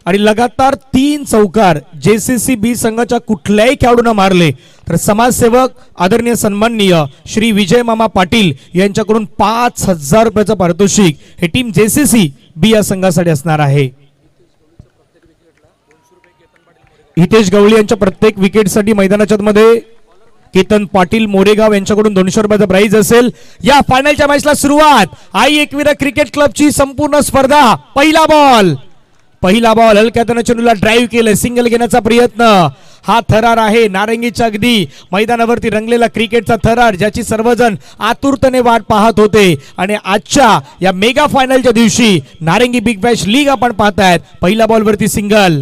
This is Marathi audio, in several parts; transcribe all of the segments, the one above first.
आणि लगातार 3 चौकार जेसीसी बी संघाच्या कुठल्याही खेळाडूंना मारले तर समाजसेवक आदरणीय सन्माननीय श्री विजय मामा पाटील यांच्याकडून 5000 रुपयाचं पारितोषिक हे टीम जेसीसी बी या संघासाठी असणार आहे। हितेश गवळी यांच्या प्रत्येक विकेटसाठी मैदानाच्या मध्ये केतन पाटील मोरेगाव यांच्याकडून 200 रुपयाचा प्राइज असेल। या फायनलच्या मॅचला सुरुवात आई एकविरा क्रिकेट क्लबची संपूर्ण स्पर्धा। पहिला बॉल हलक्यातनं चेंडूला ड्राइव्ह केलं, सिंगल घेण्याचा प्रयत्न। हा थरार आहे नारंगीच्या अगदी मैदानावरती रंगलेला क्रिकेटचा थरार, ज्याची सर्वजण आतुरतेने वाट पाहत होते। आणि आजच्या या मेगा फायनलच्या दिवशी नारंगी बिग बॅश लीग आपण पाहतायत। पहिला बॉल वरती सिंगल,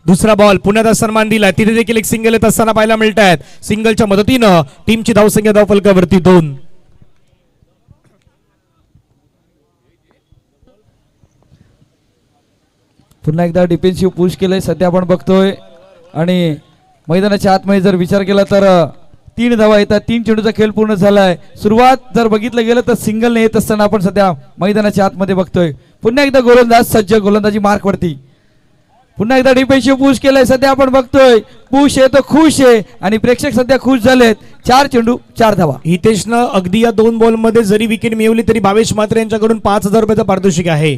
दुसरा बॉल पुण्याचा सन्मान दिला, तिथे देखील एक सिंगल येत असताना पाहायला मिळत आहेत। सिंगलच्या मदतीनं टीमची धावसंख्या धावफलकावरती 2। पुन्हा एकदा डिफेन्सिव्ह पुश केलंय सध्या आपण बघतोय। आणि मैदानाच्या आतमध्ये जर विचार केला तर 3 धावा येतात, 3 चेंडूचा खेळ पूर्ण झालाय। सुरुवात जर बघितलं गेलं तर सिंगलने येत असताना आपण सध्या मैदानाच्या आतमध्ये बघतोय। पुन्हा एकदा गोलंदाज सज्ज, गोलंदाजी मार्क वरती। पुन्हा एकदा डिफेन्सिव्ह पुश केलंय सध्या आपण बघतोय। पुश आहे तो खुश आहे आणि प्रेक्षक सध्या खुश झालेत। 4 चेंडू 4 धावा। हितेशनं अगदी या 2 बॉल मध्ये जरी विकेट मिळवली तरी भावेश मात्रे यांच्याकडून 5000 रुपयाचं पारितोषिक आहे।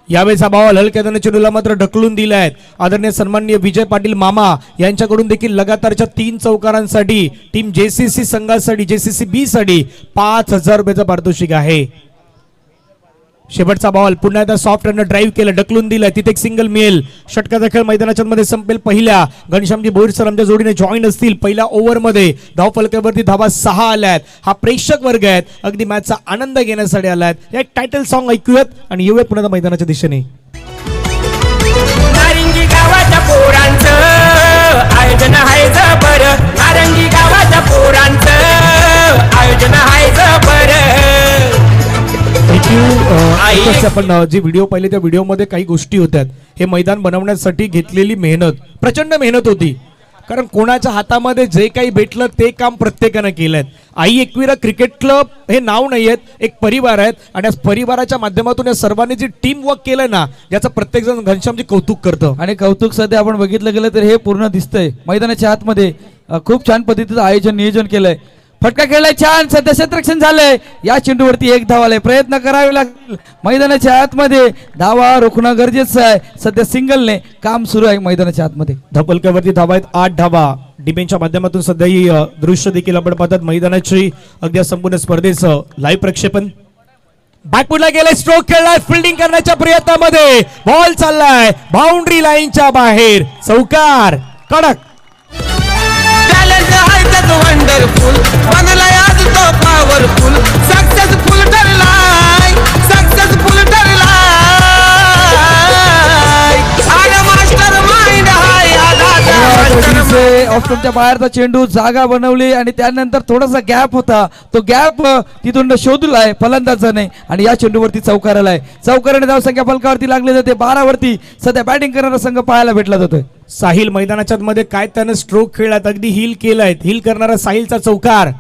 यावेळेचा बॉल हलक्यातनं चेंडूला मात्र ढकलून दिलाय। आदरणीय सन्माननीय विजय पाटील मामा यांच्याकडून देखील लगातारच्या 3 चौकारांसाठी टीम जेसीसी संघासाठी जेसीसी बी साठी 5000 रुपयाचं पारितोषिक आहे। शेवटचा बॉल पुन्हा एकदा सॉफ्ट रन ड्राइव्ह केलं, ढकलून दिलं, तिथे एक सिंगल मिळेल। षटकाचा खेळ मैदानाच्या मध्ये संपेल। पहिल्या घनश्यामजी बोईर सर आमच्या जोडीने जॉईन असतील। पहिल्या ओव्हर मध्ये धावफलकावरती धावा 6 आल्यात। हा प्रेक्षक वर्ग आहेत अगदी मॅचचा आनंद घेण्यासाठी आलात। एक टायटल सॉन्ग ऐकूयात आणि येऊयात पुन्हा मैदानाच्या दिशेने। नारंगी गावाच्या पोरांचं आयोजन आहे जबर, नारंगी गावाच्या पोरांचं आयोजन आहे जबर। आपण जे व्हिडिओ पाहिले त्या व्हिडिओ मध्ये काही गोष्टी होत्या। हे मैदान बनवण्यासाठी घेतलेली मेहनत प्रचंड मेहनत होती, कारण कोणाच्या हातामध्ये जे काही भेटलं ते काम प्रत्येकाने केलंय। आई एकविरा क्रिकेट क्लब हे नाव नाही आहेत, एक परिवार आहेत आणि या परिवाराच्या माध्यमातून या सर्वांनी जी टीम वर्क केलंय ना, याचं प्रत्येक जण घनश्यामजी कौतुक करतं। आणि कौतुक सध्या आपण बघितलं गेलं तर हे पूर्ण दिसतंय। मैदानाच्या आतमध्ये खूप छान पद्धतीचं आयोजन नियोजन केलंय। फटका खेळलाय छान, सध्या क्षेत्ररक्षण झालंय। या चेंडूवरती 1 धाव आलाय, प्रयत्न करावे लागतील मैदानाच्या आतमध्ये, धावा रोखणं गरजेचं आहे। सध्या सिंगलने काम सुरू आहे मैदानाच्या आतमध्ये। धावफलकावरती धावा आहेत 8 धावा। डिबेंच्या माध्यमातून सध्या ही दृश्य देखील आपण पाहतात मैदानाची अगदी संपूर्ण स्पर्धेचं लाईव्ह प्रक्षेपण। बॅकफुटला गेलाय, स्ट्रोक खेळलाय, फिल्डिंग करण्याच्या प्रयत्नामध्ये बॉल चाललाय बाउंड्री लाईनच्या बाहेर, चौकार कडक। वंडरफुल बनलाय आज तो पॉवरफुल, सक्सेसफुल ठरलाय, सक्सेसफुल ठरलाय। आला मास्टर माइंड हाय, ऑफस्टंपच्या बाहेरचा चेंडू जागा बनवली आणि त्यानंतर थोडासा गॅप होता, तो गॅप तिथून शोधलाय फलंदाजाने आणि या चेंडूवरती चौकार आलाय। चौकाराने धावसंख्या फलकावरती लागली जाते 12 वरती। सध्या बॅटिंग करणारा संघ पाहायला भेटला जातोय। साहिल मैदानाच्या मध्ये काय त्यानं स्ट्रोक खेळलात, अगदी हिल केलाय, हिल करणारा साहिलचा चौकार।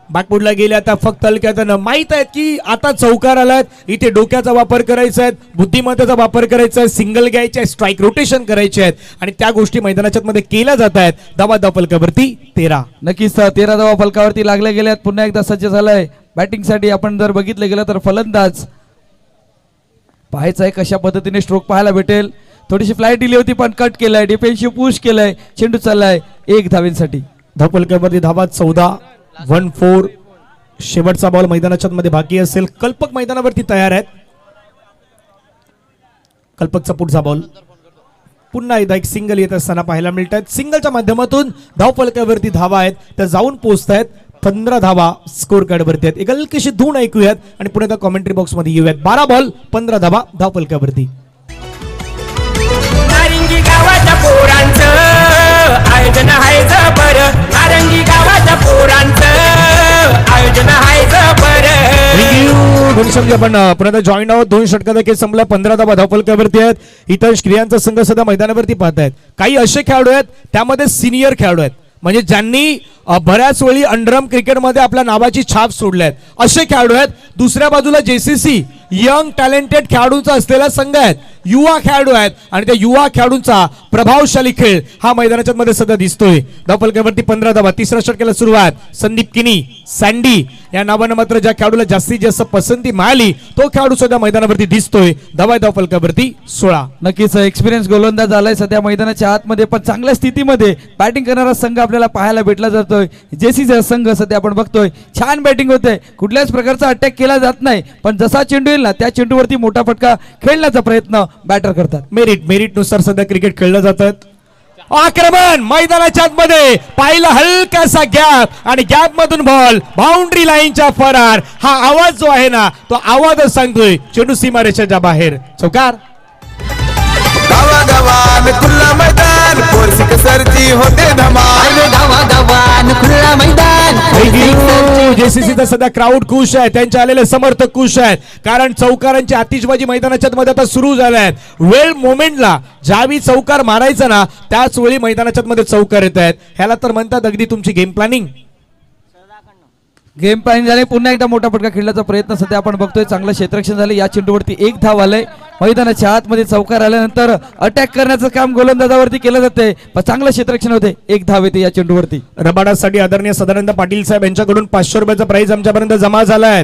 बॅकफुटला गेले, आता फक्त हलक्यातनं माहित आहेत की आता चौकार आलात, इथे डोक्याचा वापर करायचा आहे, बुद्धिमत्तेचा वापर करायचा आहे, सिंगल घ्यायचे आहे, स्ट्राइक रोटेशन करायचे आहेत आणि त्या गोष्टी मैदानाच्या मध्ये केल्या जात आहेत। धावा फलकावरती 13। नक्कीच 13 धावा फलकावरती लागल्या गेल्यात। पुन्हा एकदा सज्ज झालाय बॅटिंगसाठी। आपण जर बघितलं गेलं तर फलंदाज पाहायचं आहे कशा पद्धतीने स्ट्रोक पाहायला भेटेल। थोडीशी फ्लाईट दिली होती पण कट केलाय, डिफेन्सिव्ह पुश केलाय, चेंडू चाललाय 1 धावेसाठी। धावफलकावरती धावा 14, 1-4। शेवटचा बॉल मैदानाच्या मध्ये बाकी असेल। कल्पक मैदानावरती तयार आहेत। कल्पकचा पुढचा बॉल पुन्हा एकदा एक सिंगल येत असताना पाहायला मिळत आहेत। सिंगलच्या माध्यमातून धावफलकावरती धावा आहेत त्या जाऊन पोहोचतायत। 15 धावा स्कोर कार्ड वरती आहेत। एक हलकीशी धून ऐकूयात आणि पुन्हा एकदा कॉमेंट्री बॉक्स मध्ये येऊयात। 12 बॉल 15 धावा धावफलकावरती। नारंगी गावाच्या पोरांचं आयोजन आहे जबर, नारंगी गावाच्या पोरांचं आयोजन आहे जबर। आपण पुन्हा जॉईन आहोत। 2 षटकाचा खेळ संपला, 15 धावा धावफलकावरती आहेत। इतर स्त्रियांचा संघ सध्या मैदानावरती पाहतायत। काही असे खेळाडू आहेत त्यामध्ये सिनियर खेळाडू आहेत, म्हणजे ज्यांनी बऱ्याच वेळी अंडरआर्म क्रिकेटमध्ये आपल्या नावाची छाप सोडल्यात असे खेळाडू आहेत। दुसऱ्या बाजूला जेसीसी यंग टॅलेंटेड खेळाडूंचा असलेला संघ आहेत, युवा खेळाडू आहेत आणि त्या युवा खेळाडूंचा प्रभावशाली खेळ हा मैदानाच्या मध्ये सध्या दिसतोय. धावफलकावरती 15 धावा. तिसऱ्या षटकाला सुरुवात. संदीप किनी, सँडी या नावानं मात्र ज्या खेळाडूला जास्तीत जास्त पसंती मिळाली तो खेळाडू सध्या मैदानावरती दिसतोय. धावफलकावरती 16. नक्कीच एक्सपिरियन्स गोलंदाज झालाय सध्या मैदानाच्या आतमध्ये, पण चांगल्या स्थितीमध्ये बॅटिंग करणारा संघ आपल्याला पाहायला भेटला जातोय. जेसीचा संघ सध्या आपण बघतोय छान बॅटिंग होते, कुठल्याच प्रकारचा अटॅक केला जात नाही, पण जसा चेंडू येईल ना त्या चेंडूवरती मोठा फटका खेळण्याचा प्रयत्न बॅटर करतात. मेरिट नुसार सध्या क्रिकेट खेळलं जातात. आक्रमण मैदानाच्या आतमध्ये पाहिला हलकासा गॅप आणि गॅप मधून बॉल बाउंड्री लाईनच्या फरार. हा आवाज जो आहे ना तो आवाजच सांगतोय चेंडू सीमारेषेच्या बाहेर. चौकार. धावा धावान खुल्ला मैदान पोरसिक सरची होते धमाल धावा धावान खुल्ला मैदान जेसीसीचा सध्या क्राऊड खुश आहे, त्यांचे आलेले समर्थक खुश आहेत, कारण चौकारांची आतिषबाजी मैदानाच्या मध्ये आता सुरू झाल्या आहेत. वेळ मोमेंटला ज्यावेळी चौकार मारायचा ना त्याच वेळी मैदानाच्या मध्ये चौकार येत आहेत. ह्याला तर म्हणतात अगदी तुमची गेम प्लॅनिंग. गेम प्लॅनिंग झाले. पुन्हा एकदा मोठा फटका खेळण्याचा प्रयत्न सध्या आपण बघतोय. चांगलं क्षेत्ररक्षण झालं. या चेंडूवरती 1 धाव आलंय. मैदानाच्या आतमध्ये चौकार आल्यानंतर अटॅक करण्याचं काम गोलंदाजावरती केलं जाते, पण चांगलं क्षेत्ररक्षण होते. 1 धाव येते या चेंडूवरती. रबाडासाठी आदरणीय सदानंद पाटील साहेब यांच्याकडून 500 रुपयाचा प्राइज आमच्यापर्यंत जमा झाला आहे.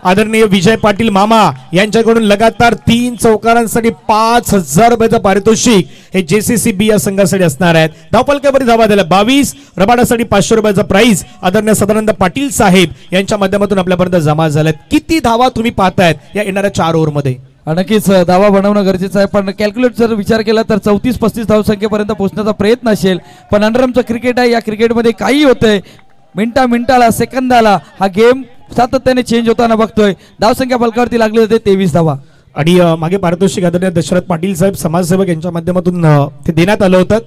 आदरणीय विजय पाटील मामा यांच्याकडून लगातार 3 चौकारांसाठी 5000 रुपयाचं पारितोषिक हे जेसीसी बी या संघासाठी असणार आहेत. धावफलकावरती धावा दिल्या 22. रबाडासाठी 500 रुपयाचा प्राइज आदरणीय सदानंद पाटील साहेब यांच्या माध्यमातून आपल्यापर्यंत जमा झाल्यात. किती धावा तुम्ही पाहतायत या येणाऱ्या 4 ओव्हरमध्ये? नक्कीच धावा बनवणं गरजेचं आहे, पण कॅल्क्युलेट जर विचार केला तर 34-35 धावसंख्येपर्यंत पोहोचण्याचा प्रयत्न असेल. पण अंडरआर्मचं क्रिकेट आहे, या क्रिकेटमध्ये काही होतंय. मिनिटाला सेकंदाला हा गेम सातत्याने चेंज होताना बघतोय. धावसंख्या फलकावरती लागली होते 23 धावा. आणि मागे पारितोषिक आदरणीय दशरथ पाटील साहेब समाजसेवक यांच्या माध्यमातून ते देण्यात आलं होतं.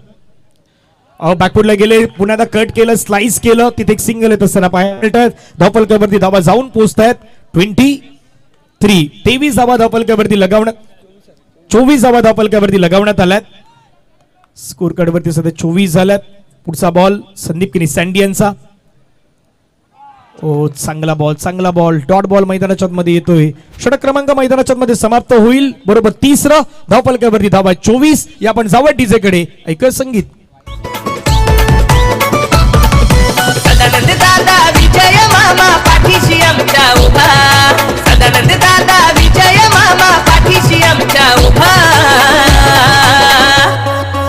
बॅकफुटला गेले, पुन्हा कट केलं, स्लाइस केलं, तिथे एक सिंगल येत असताना पाहायला. धावफलकावरती धावा जाऊन पोहोचतायत 23 धावा धावफलकावरती लगावण्यात 24 धावा धावफलकावरती लगावण्यात आल्यात. स्कोर कार्ड वरती सध्या 24 झाल्यात. पुढचा बॉल संदीप किनी सँडी यांचा. ओ चांगला बॉल डॉट बॉल मैदानाच्या मध्ये येतोय. षटक क्रमांक मैदानाच्या मध्ये समाप्त होईल. बरोबर 3 धावफलकावरती धावा 24. या आपण जावं डीजे कडे. ऐकत संगीत. सदानंद दादा विजय मामा पाठीशी आमच्या उभा. सदानंद दादा विजय मामा पाठीशी आमच्या उभा.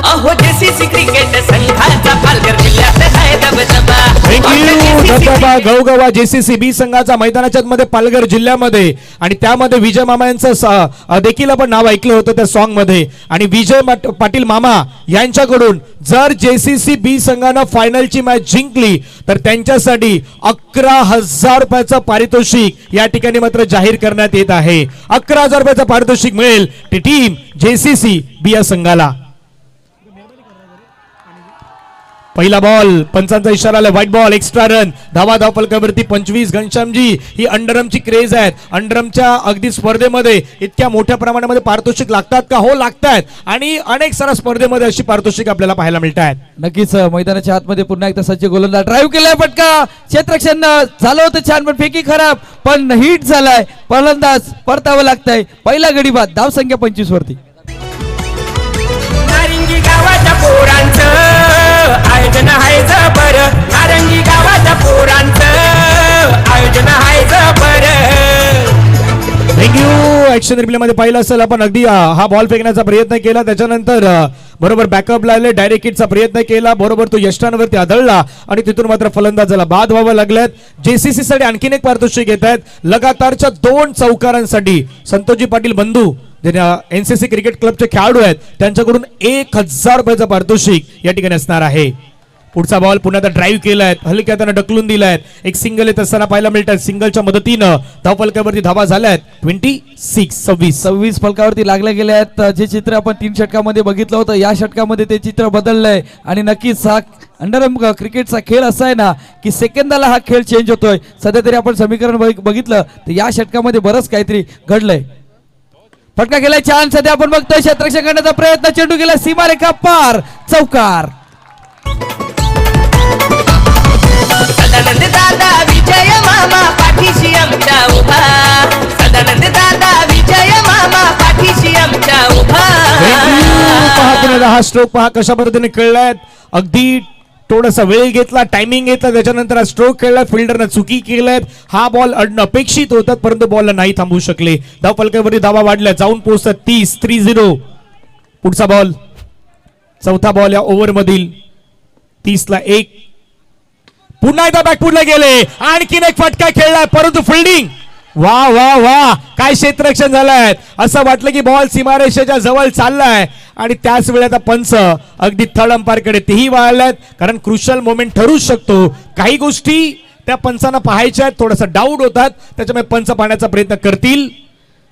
अहो जेसीसी क्रिकेट संघाचा पालघर जिल्ह्यात आहे दबदबा. धबधबा गवगवा जेसीसी बी संघाचा मैदानाच्या मध्ये पालघर जिल्ह्यामध्ये, आणि त्यामध्ये विजय मामा यांचं देखील आपण नाव ऐकलं होतं त्या सॉन्ग मध्ये. आणि विजय पाटील मामा यांच्याकडून जर जेसीसी बी संघानं फायनलची मॅच जिंकली तर त्यांच्यासाठी 11,000 रुपयाचं पारितोषिक या ठिकाणी मात्र जाहीर करण्यात येत आहे. 11,000 रुपयाचं पारितोषिक मिळेल ती टीम जेसीसी बी या संघाला. पहिला बॉल पंचांचा इशारा आला. White ball, extra run. धावा धावफलकावरती 25. घनश्यामजी ही अंडरआर्मची क्रेज आहे. अंडरआर्मच्या अगदी स्पर्धेमध्ये इतक्या मोठ्या प्रमाणामध्ये पारितोषिक लागतात का? हो लागतात, आणि अनेक साऱ्या स्पर्धेमध्ये अशी पारितोषिक आपल्याला पाहायला मिळतात. नक्कीच मैदानाच्या आतमध्ये पुन्हा एकदा सज्ज गोलंदाज ड्राईव्ह केलाय, फटका क्षेत्ररक्षण झालं होतं छान, पण फेकी खराब, पण हिट झालाय. फलंदाज परतावं लागतंय. पहिला गडी बाद. धावसंख्या 25 वरती. नारिंगी गावाच्या पोरांचं आयोजन आहे जबर. नारंगी गावाच्या पोरांचं आयोजन आहे जबर. थँक्यू. ऍक्शन रिप्ले मध्ये पाहिलं असेल आपण, अगदी हा बॉल फेकण्याचा प्रयत्न केला, त्याच्यानंतर बरोबर बॅकअप लावले, डायरेक्ट हिटचा प्रयत्न केला, बरोबर तो यष्टांवरती आदळला आणि तिथून मात्र फलंदाजाला बाद व्हावं लागल्यात. जेसीसी साठी आणखीन एक पारितोषिक येत आहेत. लगातारच्या 2 चौकारांसाठी संतोषजी पाटील बंधू एनसीसी क्रिकेट क्लबचे खेळाडू आहेत, त्यांच्याकडून 1,000 रुपयाचं पारितोषिक या ठिकाणी असणार आहे. पुढचा बॉल पुन्हा ड्राईव्ह केलाय, हलक्या त्यानं ढकलून दिलाय. एक सिंगल येत असताना पाहायला मिळतात. सिंगलच्या मदतीनं धावफलकावरती धावा झाल्यात 26 फलकावरती लागले गेले आहेत. जे चित्र आपण 3 षटकामध्ये बघितलं होतं, या षटकामध्ये ते चित्र बदललंय. आणि नक्कीच हा अंडरआर्म क्रिकेटचा खेळ असा आहे ना की सेकंदाला हा खेळ चेंज होतोय. सध्या तरी आपण समीकरण बघितलं तर या षटकामध्ये बरंच काहीतरी घडलंय. फटका केलाय छान. सध्या आपण बघतोय क्षेत्ररक्षण करण्याचा प्रयत्न, चेंडू गेला सीमारेखा पार. चौकार. सदानंद दादा विजय मामा पाठीशी आमच्या उभा. सदानंद दादा विजय मामा पाठीशी आमच्या उभा. पहा पुण्याला हा स्ट्रोक पहा कशा पद्धतीने खेळलाय. अगदी थोडासा वेळ घेतला, टायमिंग घेतला, त्याच्यानंतर हा स्ट्रोक खेळला. फिल्डरनं चुकी केल्यात. हा बॉल अपेक्षित होतात परंतु बॉलला नाही थांबवू शकले. धाव फलकावरती धावा वाढल्या, जाऊन पोहोचतात 30-30. पुढचा बॉल, चौथा बॉल या ओव्हर मधील. 30-1. पुन्हा एकदा बॅकफुटला गेले, आणखीन एक फटका खेळलाय परंतु फिल्डिंग वा वा वा, काय क्षेत्ररक्षण झालंय. असं वाटलं की बॉल सीमारेषेच्या जवळ चाललाय आणि त्याच वेळेत पंच अगदी थर्ड अंपायरकडे तेही वळाल्यात, कारण क्रुशल मोमेंट ठरू शकतो. काही गोष्टी त्या पंचांना पाहायच्या आहेत, थोडासा डाऊट होतात, त्याच्यामुळे पंच पाहण्याचा प्रयत्न करतील.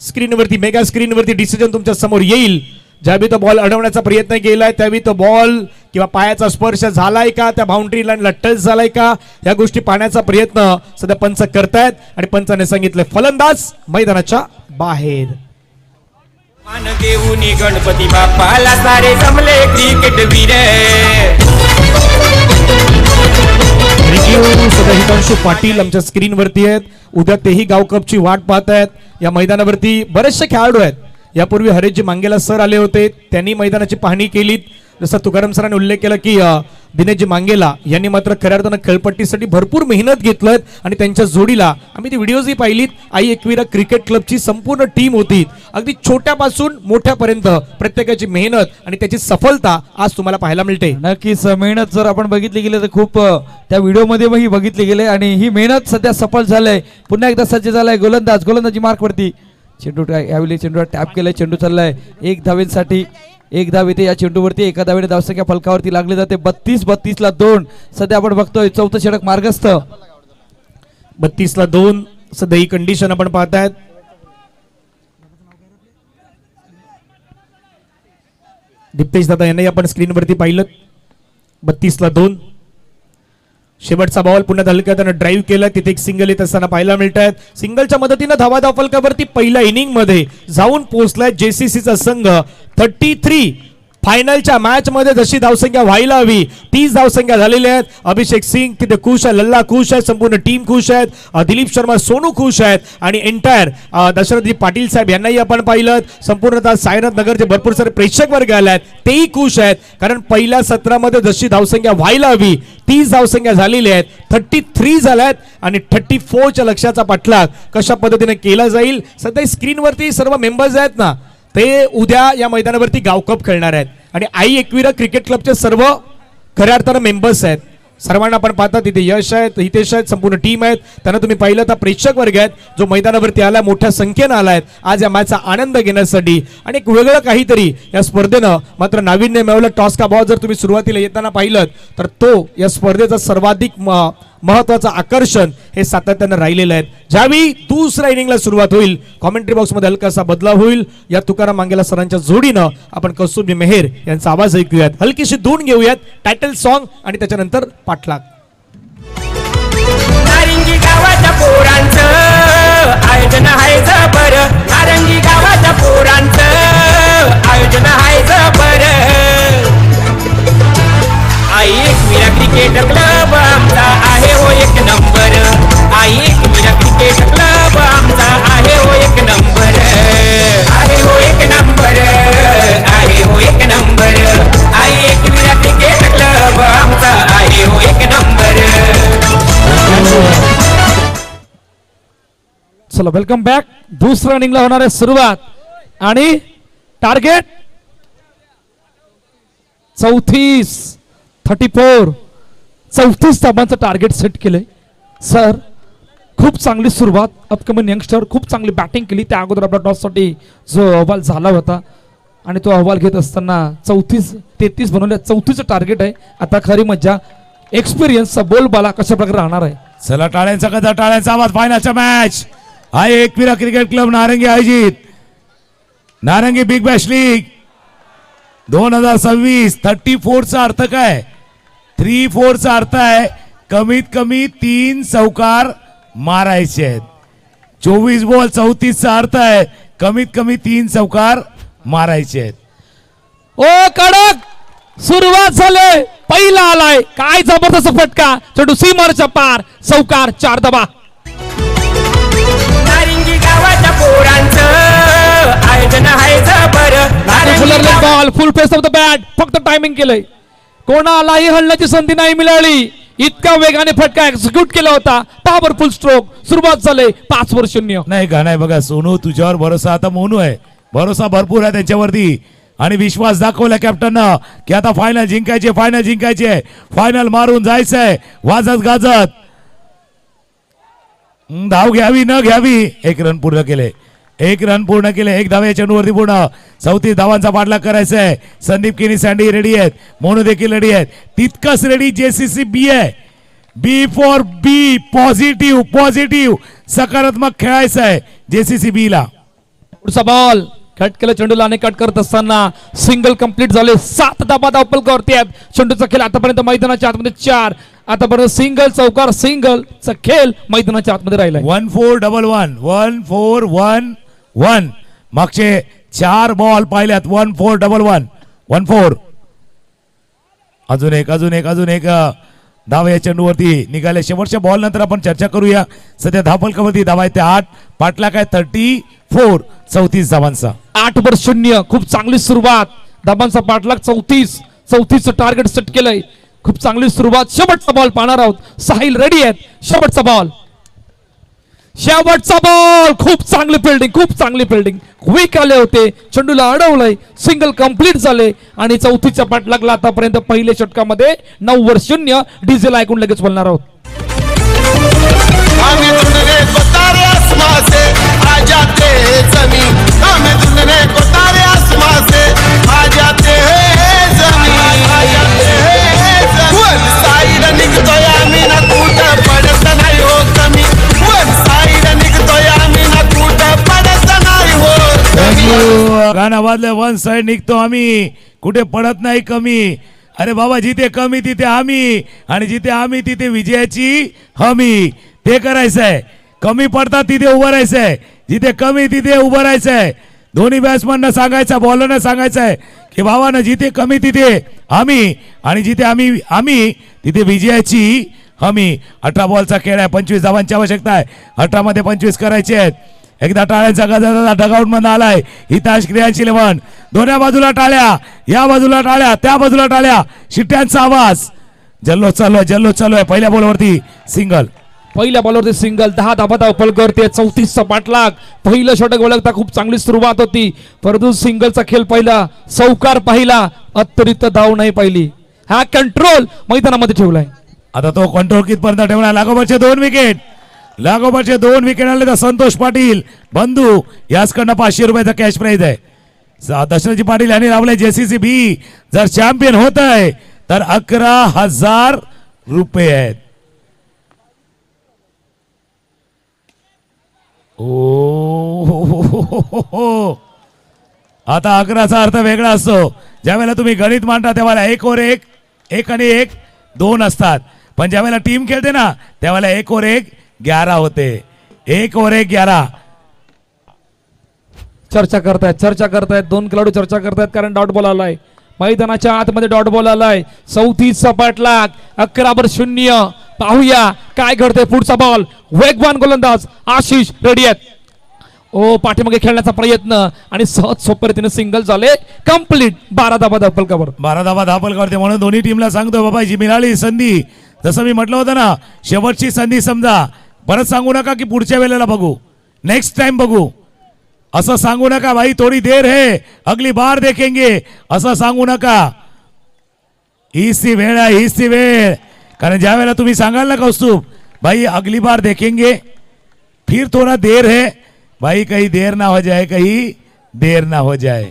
स्क्रीनवरती, मेगा स्क्रीनवरती डिसिजन तुमच्या समोर येईल. ज्यावेळी तो बॉल अडवण्याचा प्रयत्न केलाय त्यावेळी तो बॉल किंवा पायाचा स्पर्श झालाय का, त्या बाउंड्री लाईनला टच झालाय का, या गोष्टी पाहण्याचा प्रयत्न सध्या पंच करतायत. आणि पंचाने सांगितले फलंदाज मैदानाच्या बाहेर. मान घेऊन गणपती बाप्पाला सारे जमले क्रिकेट वीर. सध्या हितांशु पाटील आमच्या स्क्रीनवरती आहेत. उद्या तेही गाव कपची वाट पाहत आहेत. या मैदानावरती बरेचसे खेळाडू आहेत. यापूर्वी हरेशजी मांगेला सर आले होते, त्यांनी मैदानाची पाहणी केली. जसं तुकाराम सरांनी उल्लेख केला की दिनेशजी मांगेला यांनी मात्र खऱ्या अर्थानं खेळपट्टीसाठी भरपूर मेहनत घेतलं आणि त्यांच्या जोडीला आम्ही ती व्हिडिओजही पाहिलीत. आई एकविरा क्रिकेट क्लबची संपूर्ण टीम होती. अगदी छोट्यापासून मोठ्यापर्यंत प्रत्येकाची मेहनत आणि त्याची सफलता आज तुम्हाला पाहायला मिळते. नक्कीच मेहनत जर आपण बघितली गेली तर खूप त्या व्हिडिओमध्ये बघितली गेले आणि ही मेहनत सध्या सफल झालंय. पुन्हा एकदा सज्ज झालाय गोलंदाजी मार्कवरती. चेंडू यावेळी चेंडूवर टॅप केलाय, चेंडू चाललाय 1 धावेसाठी. 1 धाव येते या चेंडूवरती. एका धावेने धावसंख्या फलकावरती लागली जाते. 32-32 सध्या आपण बघतोय. चौथं षटक मार्गस्थ. 32-2 सध्या ही कंडिशन आपण पाहतायत. दीप्तेश दादा यांनाही आपण स्क्रीनवरती पाहिलं. 32-2 शेवटचा बॉल पुन्हा हलक्यात त्यानं ड्राईव्ह केला. तिथे एक सिंगल येत असताना पाहायला मिळत आहेत. सिंगलच्या मदतीनं धावा फलकावरती पहिल्या इनिंग मध्ये जाऊन पोहोचलाय जेसीसीचा संघ. 33. फायनलच्या मॅच मध्ये जशी धावसंख्या व्हायला हवी 30 धावसंख्या झालेल्या आहेत. अभिषेक सिंग तिथे खुश आहे, लल्ला खुश आहे, संपूर्ण टीम खुश आहेत, दिलीप शर्मा सोनू खुश आहेत आणि एंटायर दशरथजी पाटील साहेब यांनाही आपण पाहिलं. संपूर्णतः सायनाथ नगरचे भरपूर सारे प्रेक्षक वर्ग आले आहेत, तेही खुश आहेत, कारण पहिल्या सत्रामध्ये जशी धावसंख्या व्हायला हवी 30 धावसंख्या झालेल्या आहेत. 33 झाल्यात आणि 34च्या लक्ष्याचा पाठलाग कशा पद्धतीने केला जाईल. सध्या स्क्रीनवरती सर्व मेंबर्स आहेत ना, ते उद्या या मैदानावरती गावकप खेळणार आहेत आणि आई एकविरा क्रिकेट क्लबचे सर्व खऱ्या अर्थानं मेंबर्स आहेत. सर्वांना आपण पाहता तिथे यश आहेत, हितेश आहेत, संपूर्ण टीम आहेत. त्यांना तुम्ही पाहिलं तर प्रेक्षक वर्ग आहेत जो मैदानावरती आला, मोठ्या संख्येनं आलाय आज या मॅचचा आनंद घेण्यासाठी. आणि एक वेगळं काहीतरी या स्पर्धेनं मात्र नाविन्य मिळवलं. टॉस का बॉल जर तुम्ही सुरुवातीला येताना पाहिलं तर तो या स्पर्धेचा सर्वाधिक महत्वाचं आकर्षण हे सातत्यानं राहिलेलं आहे. ज्यावेळी दुसऱ्या इनिंगला सुरुवात होईल कॉमेंट्री बॉक्समध्ये हलकासा बदलाव होईल. या तुकाराम मांगेला सरांच्या जोडीनं आपण कौस्तुभ मेहर यांचा आवाज ऐकूयात. हलकीशी धून घेऊयात, टायटल सॉन्ग आणि त्याच्यानंतर पाठलाग. नारंगी गावाच्या पोरांचं आयोजन आहे जबर. नारंगी गावाच्या पोरांचं आयोजन आहे जबर. आई एकविरा क्रिकेट क्लब आमचा आहे हो एक नंबर. आई एकविरा क्रिकेट क्लब आमचा आहे हो एक नंबर. आहे हो एक नंबर. आहे हो एक नंबर. आई एकविरा क्रिकेट क्लब आमचा आहे हो एक नंबर. चला वेलकम बॅक. दुसऱ्या इनिंगला होणार आहे सुरुवात आणि टार्गेट 34 धावांचं टार्गेट सेट केलंय. सर खूप चांगली सुरुवात. अपकमिंग यंगस्टर खूप चांगली बॅटिंग केली. त्या अगोदर आपल्या टॉससाठी जो अहवाल झाला होता आणि तो अहवाल घेत असताना 33 बनवल्या. 34चं टार्गेट आहे. आता खरी मज्जा एक्सपिरियन्सचा बोलबाला कशा प्रकारे राहणार आहे. चला टाळ्यांचा कदा, टाळ्यांचा आवाज. फायनलचा मॅच आहे एकविरा क्रिकेट क्लब नारंगी आयोजित नारंगी बिग बॅश लीग 2026. 34चा अर्थ काय? 34चा अर्थ आहे कमीत कमी 3 चौकार मारायचे आहेत. 24 बॉल 34चा अर्थ आहे कमीत कमी 3 चौकार मारायचे आहेत. ओ कडक सुरुवात झाली. पहिला आलाय. काय जबरदस्त फटका. चेंडू सीमारच्या पार. चौकार 4 धावा. नारंगी गावाच्या पोरांचं आयोजन आहे जबर नारंगी ball full face of the bat फक्त टायमिंग केलंय कोणालाही हलण्याची संधी नाही मिळाली इतका वेगाने फटका एक्झिक्यूट केला होता पॉवरफुल स्ट्रोक सुरुवात झाले 5-0 नाही का नाही बघा सोनू तुझ्यावर भरोसा आता मोनू आहे भरोसा भरपूर आहे त्यांच्यावरती आणि विश्वास दाखवला कॅप्टननं की आता फायनल जिंकायचे फायनल मारून जायचंय वाजत गाजत धाव घ्यावी न घ्यावी एक रन पूर्ण केले एक धाव या चेंडूवरती पूर्ण 34 धावांचा पाठलाग करायचा आहे संदीप किनी सँडी रेडी आहेत मोनू देखील रेडी आहेत तितकंच रेडी जेसीसी बी आहे बी फॉर बी पॉझिटिव्ह सकारात्मक खेळायचं आहे जेसीसी बी ला पुढचा बॉल कट केलं चेंडूला आणि कट करत असताना सिंगल कंप्लीट झाले 7 धाबा धावपलकावरती आहेत चेंडूचा खेळ आतापर्यंत मैदानाच्या आतमध्ये 4 आतापर्यंत सिंगल चौकार सिंगलचा खेळ मैदानाच्या आतमध्ये राहिलाय 1411 मागचे 4 बॉल पाहिल्यात 1411 अजून एक धाव या चेंडूवरती निघाले शेवटच्या बॉल नंतर आपण चर्चा करूया सध्या धावपलकावरती धावा आहेत 8 पाटला काय 34 धावांचा 8-0 खूप चांगली सुरुवात धाबांचा पाठलाग 34 टार्गेट सेट केलंय खूप चांगली सुरुवात शेवटचा बॉल पाहणार आहोत साहिल रेडी आहेत शेवटचा बॉल खूप चांगली फिल्डिंग क्विक आले होते चेंडूला अडवलंय सिंगल कंप्लीट झाले आणि 34च्या पाठलागला आतापर्यंत पहिल्या षटकामध्ये 9-0 डिझेल ऐकून लगेच बोलणार आहोत हमें दुनिया को तारे आसमां से आ जाते हैं जमीन हमें दुनिया को तारे आसमां से आ जाते हैं जमीन वन साइड निघतोय आम्ही ना कुठं पडत नाही हो कमी वन साइड निघतोय आम्ही ना कुठं पडत नाही हो कमी गाणं वाजलं वन साइड निघतो आम्ही कुठे पडत नाही कमी अरे बाबा जिथे कमी तिथे आम्ही आणि जिथे आम्ही तिथे विजयाची हमी ते करायचंय कमी पडतात तिथे उभं राहायचंय जिथे कमी तिथे उभं राहायचंय दोन्ही बॅट्समॅनना सांगायचं बॉलरना सांगायचंय की भावानं जिथे कमी तिथे आम्ही आणि जिथे आम्ही तिथे विजयाची हमी 18 बॉलचा खेळ आहे 25 धावांची आवश्यकता आहे 18 मध्ये 25 करायचे आहेत एकदा टाळ्यांचा गजर डगआउट मध्ये आलाय हिताश क्रियांशी 11 दोन्ही बाजूला टाळ्या या बाजूला टाळ्या त्या बाजूला टाळ्या शिट्ट्यांचा आवाज जल्लोष चालू आहे पहिल्या बॉलवरती सिंगल पहिल्या बॉलवरती सिंगल 10 धाबा धावपलकावरती 34चा पाठलाग पहिलं षटक ओळखता खूप चांगली सुरुवात होती परंतु सिंगलचा खेळ पहिला चौकार पाहिला अतिरिक्त धाव नाही पाहिली हा कंट्रोल मैदानामध्ये ठेवलाय आता तो कंट्रोल कितपर्यंत ठेवला लागोपाठचे 2 विकेट आले तर संतोष पाटील बंधू याचकडनं 500 रुपयाचा कॅश प्राइज आहे दशरथजी पाटील यांनी लावले जेसीसी बी जर चॅम्पियन होत आहे तर 11,000 रुपये आहेत आता 11चा अर्थ वेगळा असतो ज्यावेळेला तुम्ही गणित मांडता त्यावेळेला 1 और 1 आणि 1 2 असतात पण ज्यावेळेला टीम खेळते ना त्यावेळेला 1 और 1 11 होते 1 और 1 11 चर्चा करतायत 2 खेळाडू चर्चा करतायत कारण डॉट बॉल आलाय मैदानाच्या आतमध्ये डॉट बॉल आलाय 34चा पाठलाग 11-0 पाहूया काय घडतंय पुढचा बॉल वेगवान गोलंदाज आशिष रेडी आहेत पाठीमागे खेळण्याचा प्रयत्न आणि सहज सोप्या रीतीने सिंगल झाले कंप्लीट 12 धाबा धावपलकावर 12 धाबा धावपलकावरती म्हणून दोन्ही टीमला सांगतोय बाबा जी मिळाली संधी जसं मी म्हटलं होतं ना शेवटची संधी समजा परत सांगू नका की पुढच्या वेळेला बघू नेक्स्ट टाइम बघू असं सांगू नका भाई थोडी देर है अगली बार देखेंगे असं सांगू नका हीच ती वेळ आहे हीच ती वेळ कारण ज्या वेळेला तुम्ही सांगाल ना कौस्तुभ भाई अगली बार देखेंगे फिर थोड़ा देर है भाई कहीं देर ना हो जाए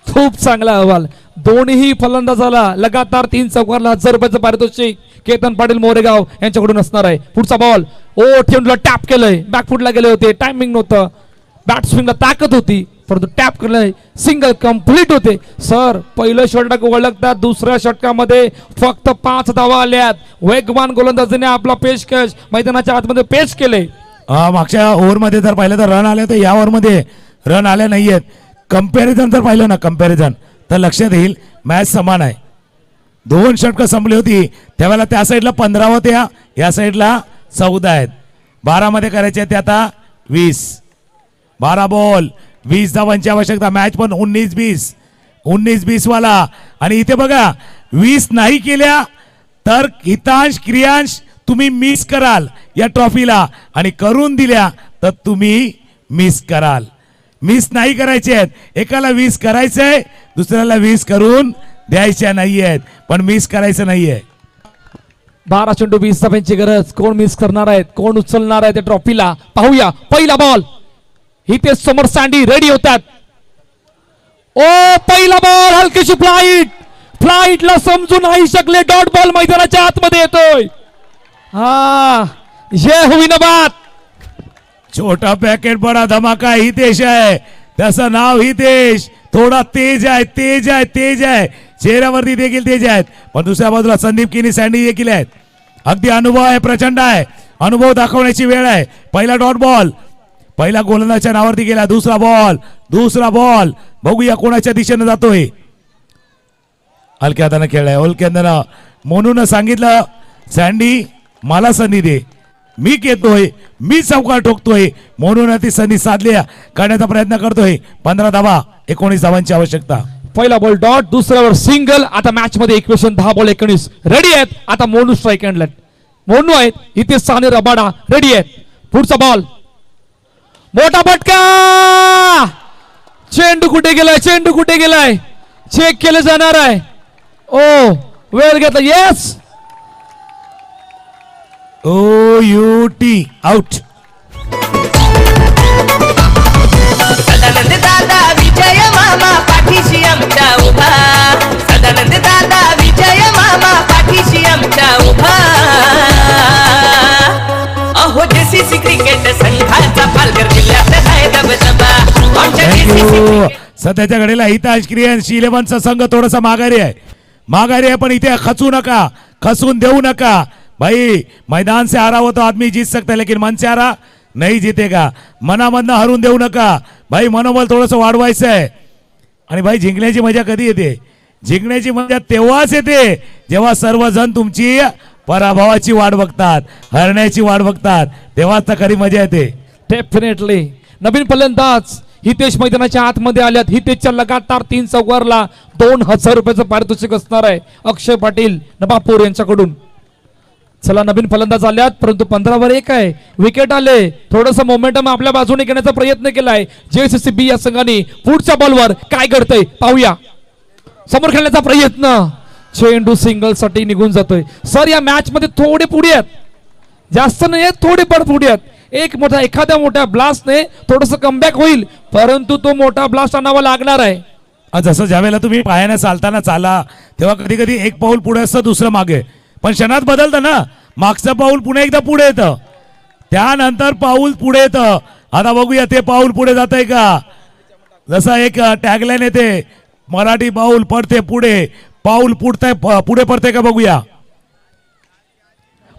खूप चांगला अहवाल दोन्ही फलंदाजाला लगातार 3 चौकारला 1000 रुपयाचं पारितोषिक केतन पाटील मोरेगाव यांच्याकडून असणार आहे पुढचा बॉल ठेवूनला टॅप केलंय बॅकफुटला गेले होते टायमिंग नव्हतं बॅट स्विंगला ताकद होती परंतु टॅप केलंय सिंगल कंप्लीट होते सर पहिलं षटक ओळखतात दुसऱ्या षटकामध्ये फक्त 5 धावा आल्यात वेगवान गोलंदाजीने आपला पेशकश मैदानाच्या आतमध्ये पेश केले मागच्या ओव्हरमध्ये जर पाहिलं तर रन आले तर या ओव्हरमध्ये रन आले नाहीयेत कंपॅरिझन जर पाहिलं ना कंपॅरिझन तर लक्षात येईल मॅच समान आहे 2 षटकं संपली होती त्यावेळेला त्या साईडला 15 होत्या या साईडला 14 आहेत 12 मध्ये करायचे ते आता 20 12 बॉल 20 धावांची आवश्यकता. मॅच पण 19-20 वाला. आणि इथे बघा 20 नाही केल्या तर हितांश क्रियांश तुम्ही मिस कराल या ट्रॉफीला, आणि करून दिल्या तर तुम्ही मिस कराल. मिस नाही करायचे आहेत. एकाला 20 करायचंय, दुसऱ्याला 20 करून द्यायच्या नाहीयेत, पण मिस करायचं नाहीये. 12 चेंडू 20 धावांची गरज. कोण मिस करणार आहेत, कोण उचलणार आहे त्या ट्रॉफीला, पाहूया. पहिला बॉल इथे समोर सँडी रेडी होतात. ओ पहिला बॉल हलकीशी फ्लाईटला समजू नाही शकले. डॉट बॉल मैदानाच्या आतमध्ये येतोय. हा ये हुई ना बात. छोटा पॅकेट बडा धमाका हितेश आहे, त्याचं नाव हितेश. थोडा तेज आहे, चेहऱ्यावरती देखील तेज आहेत. पण दुसऱ्या बाजूला संदीप किनी सँडी देखील आहेत. अगदी अनुभव आहे, प्रचंड आहे. अनुभव दाखवण्याची वेळ आहे. पहिला डॉट बॉल पहिला गोलंदाजच्या नावावरती गेला. दुसरा बॉल बघूया कोणाच्या दिशेने जातोय. हलक्या हाताने खेळलाय ओलक्यांना. म्हणून सांगितलं सँडी मला संधी दे, मी घेतोय, मी चौकार ठोकतोय, म्हणून ती संधी साधली करण्याचा प्रयत्न करतोय. 15 धावा 19 धावांची आवश्यकता. पहिला बॉल डॉट, दुसऱ्यावर सिंगल. आता मॅच मध्ये इक्वेशन 10 बॉल 19 रेडी आहेत. आता मोनू स्ट्राईक हँडला मोनू आहेत. इथे साने रबाडा रेडी आहेत. पुढचा बॉल मोठा फटका. चेंडू कुठे गेलाय, चेक केलं जाणार आहे. ओ वेळ घेतला. Yes OUT out. सदानंद दादा विजय मामा पाठीशी आमच्या उभा. सदानंद दादा विजय मामा पाठीशी आमच्या उभा. अहो जेसीसी क्रिकेट संघाचा पालघर जिल्ह्यात आहे दबदबा. आमच्या थँक्यू. सध्याच्या घडीला हितांश क्रियांश 11चा संघ थोडासा माघारी आहे, पण इथे खचून देऊ नका भाई. मैदान से हारा हुआ तो आदमी जीत सकता है, लेकिन मन से हारा नहीं जीतेगा. मनामधनं हरून देऊ नका भाई. मनोबल थोडंसं वाढवायचं आहे. आणि भाई जिंकण्याची मजा कधी येते? जिंकण्याची मजा तेव्हाच येते जेव्हा सर्वजण तुमची पराभवाची वाट बघतात, हरण्याची वाट बघतात, तेव्हाच तर खरी मजा येते. डेफिनेटली. नवीन फलंदाज हितेश मैदानाच्या आतमध्ये आल्यात. हितेशच्या लगातार 3 चौकारला 2000 रुपयाचं पारितोषिक असणार आहे अक्षय पाटील नवापूर यांच्याकडून. चला नवीन फलंदाज आल्यात, परंतु 15 वर 1 आहे. विकेट आले. थोडंसं मोमेंटम आपल्या बाजूने घेण्याचा प्रयत्न केलाय JCCB या संघाने. पुढच्या बॉलवर काय घडतंय पाहूया. समोर खेळण्याचा प्रयत्न. चेंडू सिंगल साठी निघून जातोय. सर या मॅच मध्ये थोडे पुढे आहेत, जास्त नाही आहेत, थोडे पण पुढे आहेत. एखाद्या मोठ्या ब्लास्टने थोडस कमबॅक होईल, परंतु तो मोठा ब्लास्ट आणावा लागणार आहे. जसं ज्यावेळेला तुम्ही पायाने चालताना चाला तेव्हा कधी कधी एक पाऊल पुढे असतं, दुसरं मागे, पण क्षणात बदलतं ना. मागचं पाऊल पुन्हा एकदा पुढे येतं, त्यानंतर पाऊल पुढे येतं. आता बघूया ते पाऊल पुढे जात आहे का. जसं एक टॅगलाईन येते मराठी, पाऊल पडते पुढे, पाऊल पुढे पडते का बघूया.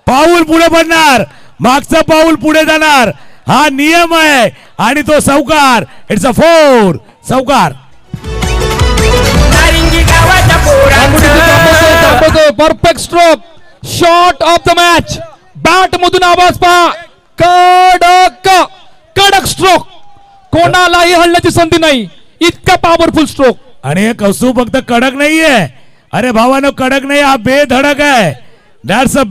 पाऊल पुढे पडणार, मागचं पाऊल पुढे जाणार, हा नियम आहे. आणि तो चौकार. इट्स अ 4 चौकार. नारिंगी गावाच्या पोरांचं perfect stroke. Shot of the match. Bat मधून आवाज पहा. कडक स्ट्रोक. कोणालाही हलण्याची संधी नाही, इतका पॉवरफुल स्ट्रोक. आणि हे कौस्तुभ फक्त कडक नाहीये, अरे भावानो कडक नाही, हा बेधडक आहे. दॅट्स अ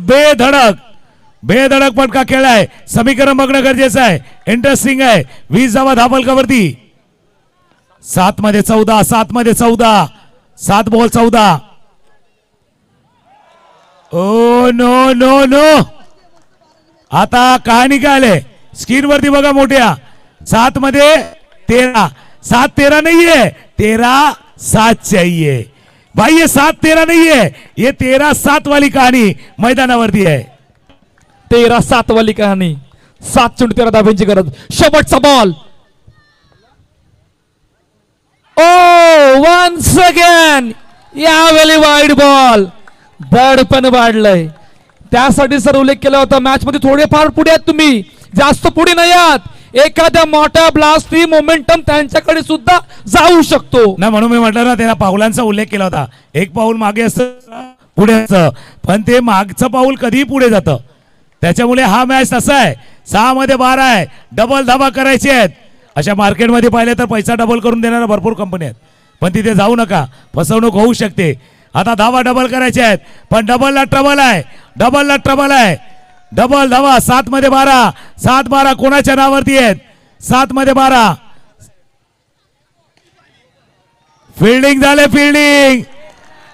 बेधडक फटका खेळाय. समीकरण बघणं गरजेचं आहे, इंटरेस्टिंग आहे. 20 धावा धापलकावरती. 7 मध्ये 14, 7 मध्ये 14, 7 ball 14. Oh no no no. आता कहाणी काय आले स्क्रीन वरती बघा मोठ्या. 7 मध्ये 13, 7-13 नहीं है, 13-7 चाहिए भाई. ये 7-13 नहीं है, ये 13-7 वाली कहानी मैदानावरती है. 13-7 वाली कहाणी. 7 चेंडू 13 धाब्यांची गरज. शेवटचा बॉल. ओ वन्स अगेन यावेळी वाईड बॉल. दडपण वाढलंय. त्यासाठी सर उल्लेख केला होता मॅच मध्ये थोडेफार पुढे आहेत तुम्ही, जास्त पुढे नाही आहात. एखाद्या मोठ्या ब्लास्टनी मोमेंटम त्यांच्याकडे सुद्धा जाऊ शकतो ना, म्हणून मी म्हटलं ना त्याला पाऊलांचा उल्लेख केला होता. एक पाऊल मागे असतं, पुढे असतं, पण ते मागचं पाऊल कधी पुढे जातं. त्याच्यामुळे हा मॅच तसा आहे. 6 मध्ये 12 आहे. डबल धावा करायचे आहेत अशा मार्केटमध्ये पाहिले तर पैसा डबल करून देणाऱ्या भरपूर कंपन्या आहेत, पण तिथे जाऊ नका, फसवणूक होऊ शकते. आता धावा डबल करायचे आहेत, पण डबलला ट्रबल आहे, डबलला ट्रबल आहे. डबल धावा 7 मध्ये 12, 7-12 कोणाच्या नावावरती आहेत? 7 मध्ये 12. फिल्डिंग झाले, फिल्डिंग.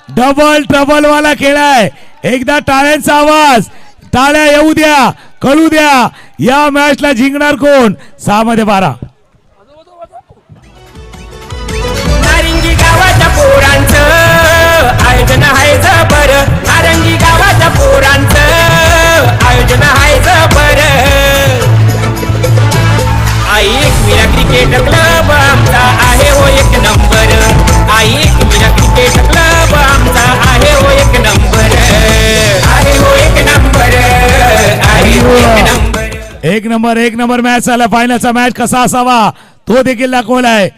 डबल ट्रबल वाला खेळ आहे. एकदा टाळ्यांचा आवाज, टाळ्या येऊ द्या, कळू द्या, या मॅचला जिंकणार कोण? 6 मध्ये 12. नारंगी गावाच्या पोरांचं आयोजन आहे जबर, नारंगी गावाच्या पोरांचं आयोजन आहे जबर. आई एकविरा क्रिकेट क्लब आमचा आहे हो एक नंबर, आई एकविरा क्रिकेट क्लब आमचा आहे हो एक नंबर, आहे हो एक नंबर, आहे हो एक नंबर. एक नंबर मॅच आला. फायनलचा मॅच कसा असावा तो देखील दाखवलाय.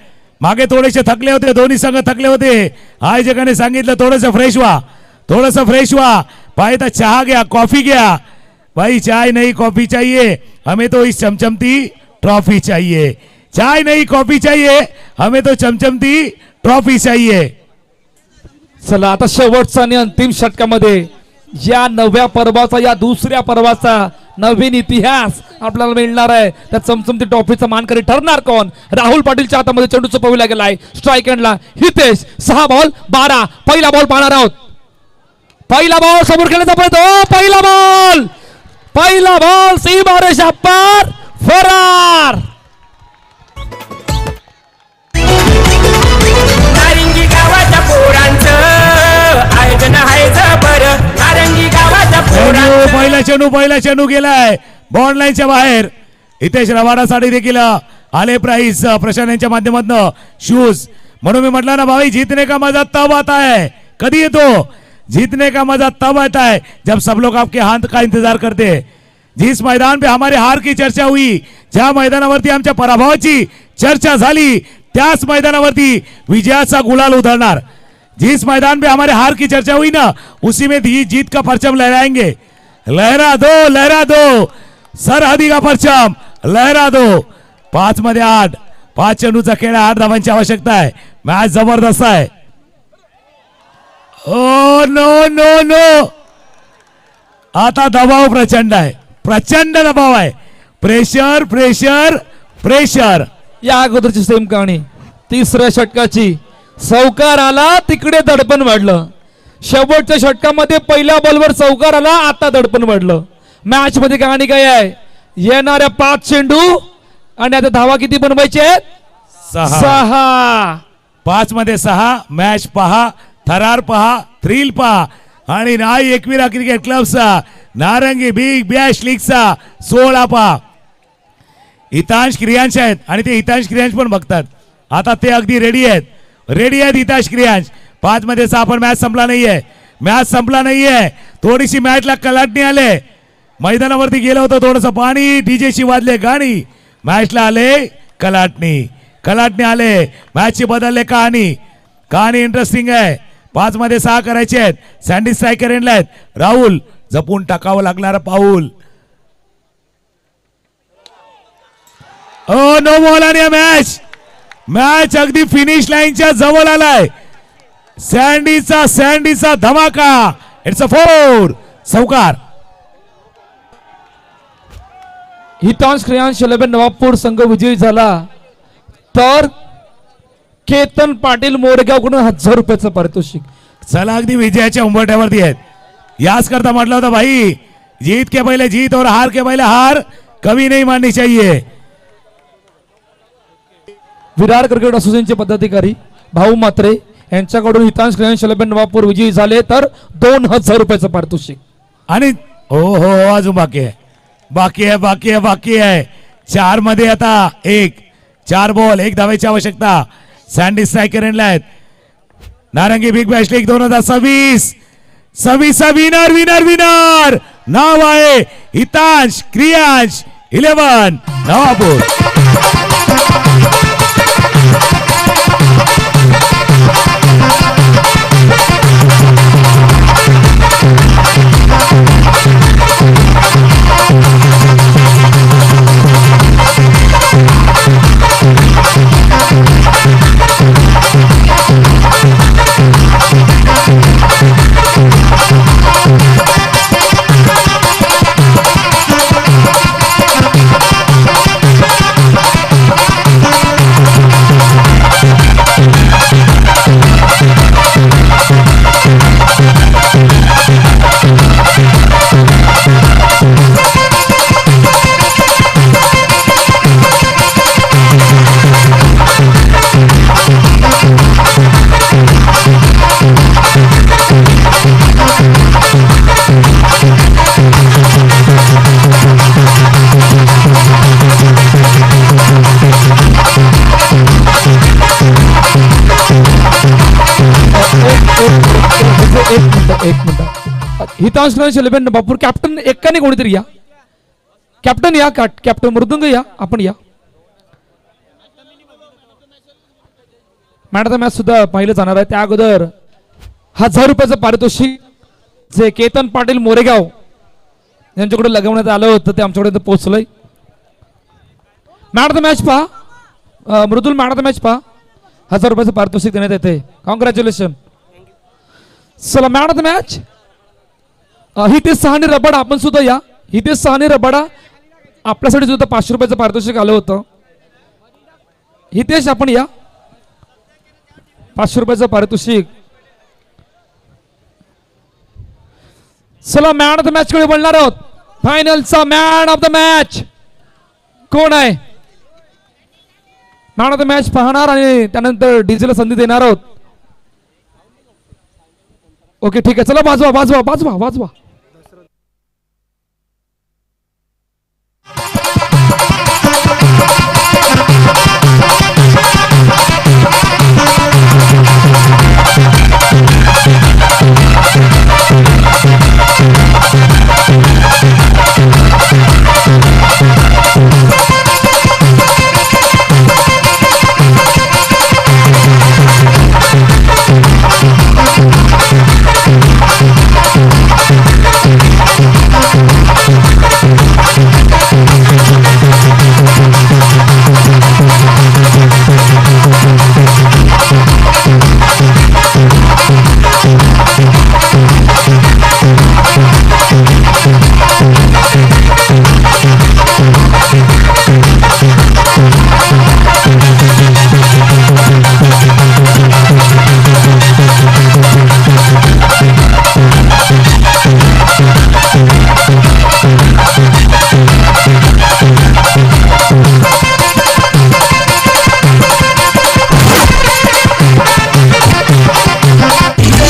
मागे थोडेसे थकले होते, दोन्ही संघ थकले होते. आयोजकांनी सांगितलं थोडंसं फ्रेश व्हा, थोडंसं फ्रेश व्हा. पाहिजे तर चहा घ्या, कॉफी घ्या. भाई चाय नहीं कॉफी चाहिए, हमें तो इस चमचमती ट्रॉफी चाहिए. चाय नहीं कॉफी चाहिए, हमें तो चमचमती ट्रॉफी चाहिए. चला आता शेवटचा आणि अंतिम षटकामध्ये या नव्या पर्वाचा, या दुसऱ्या पर्वाचा नवीन इतिहास आपल्याला मिळणार आहे. त्या चमचमती ट्रॉफीचा मानकरी ठरणार कोण? राहुल पाटीलच्या हातामध्ये चेंडू चपविला गेलाय. स्ट्राईक एंडला हितेश. 6 बॉल 12. पहिला बॉल पाहणार आहोत. पहिला बॉल समोर खेळण्याचा प्रयत्न. पहिला बॉल सीमारेषा पार, फरार. नारंगी गावाच्या पोरांचं आयोजन आहे जबर, नारंगी गावाच्या पोरांचं. पहिला चेंडू गेलाय बॉन्ड लाईनच्या बाहेर. हितेश रवाडासाठी देखील आले प्राइस प्रशांत यांच्या माध्यमातून शूज. म्हणून मी म्हटलं ना भाई, जीतने का मजा तब आता है. कधी येतो? जीतने का मजा तब आता है जब सब लोग आपके हाथ का इंतजार करते हैं. जिस मैदान पे हमारे हार की चर्चा हुई, ज्या मैदानावरती आमच्या पराभवाची चर्चा झाली, त्याच मैदानावरती विजयाचा गुलाल उधळणार. जिस मैदान पे हमारे हार की चर्चा हुई ना, उसी में जीत का परचम लहराएंगे. लहरा दो सरहदी का परचम, लहरा दो. 5 मध्ये 8. 5 चेंडूचा खेळ, 8 धावांची आवश्यकता आहे. मॅच जबरदस्त आहे. ओ नो, आता दबाव प्रचंड आहे, प्रचंड दबाव आहे. प्रेशर. या अगोदरची सेम कहाणी. तिसऱ्या षटकाची. चौकार आला, तिकडे दडपण वाढलं. शेवटच्या षटकामध्ये पहिल्या बॉलवर चौकार आला, आता दडपण वाढलं. मॅच मध्ये कहाणी काय आहे? येणाऱ्या 5 चेंडू आणि आता धावा किती बनवायचे आहेत? 6. 5 मध्ये 6. मॅच पहा, थरार पहा, थ्रिल पहा. आणि नाई एकविरा क्रिकेट क्लबचा नारंगी बिग बॅश लीगचा 16 पहा. हितांश क्रियांश आहेत आणि ते हितांश क्रियांश पण बघतात. आता ते अगदी रेडी आहेत हितांश क्रियांश. 5 मध्ये 6. पण मॅच संपला नाहीये. थोडीशी मॅचला कलाटणी आले. मैदानावरती गेलं होतं थोडंसं पाणी, डीजेशी वाजले गाणी, मॅचला आले कलाटणी आले. मॅचची बदलले कहाणी इंटरेस्टिंग आहे. 5 मध्ये 6 करायचे आहेत. सँडी स्ट्रायकर एंडला आहेत. राहुल जपून टाकावं लागणार पाऊल. नो बॉल आणि मॅच अगदी फिनिश लाईनच्या जवळ आलाय. सँडीचा धमाका. It's a 4. चौकार. हितांश क्रियांश 11 नवापूर संघ विजयी झाला तर केतन पाटील मोरगावकडून 1000 रुपयाचं पारितोषिक. चला अगदी विजयाच्या उंबरठ्यावरती आहेत. याच करता म्हटलं होतं भाई, जीत के पहले जीत और हार के पहले हार कभी नहीं माननी चाहिए. विरार क्रिकेट असोसिएशनचे पदाधिकारी भाऊ म्हात्रे यांच्याकडून हितांश क्रियांश 11 नवापूर विजयी झाले तर 2000 रुपयाचं पारितोषिक. आणि हो अजून बाकी आहे. 4 मध्ये आता 4 बॉल 1 धावेची आवश्यकता. सँडी स्ट्रायकर एंडला आहेत. नारंगी बिग बॅश लीग 2026 विनर नाव आहे हितांश क्रियांश 11 नवापूर. मिनिट हितांश शिलेबेन बापूर कॅप्टन एकाने कोणीतरी या कॅप्टन या कॅप्टन मृदुंग या आपण या मॅन ऑफ द मॅच सुद्धा पाहिलं जाणार आहे त्या अगोदर 1000 रुपयाचं पारितोषिक जे केतन पाटील मोरेगाव यांच्याकडे लगवण्यात आलं होतं ते आमच्याकडे पोहोचलंय मॅन ऑफ द मॅच पहा मृदुल मॅन ऑफ द मॅच पहा 1000 रुपयाचं पारितोषिक देण्यात येते कॉंग्रॅच्युलेशन चला man of the match Hitesh Sahani Rabada आपण सुद्धा या हितेश सहानी रबाडा आपल्यासाठी सुद्धा 500 रुपयाचं पारितोषिक आलं होतं हितेश आपण या 500 रुपयाचं पारितोषिक चला मॅन ऑफ द मॅच कडे बोलणार आहोत फायनलचा मॅन ऑफ द मॅच कोण आहे मॅन ऑफ द मॅच पाहणार आणि त्यानंतर डीजेला संधी देणार आहोत ओके ठीक आहे चला वाजवा वाजवा वाजवा वाजवा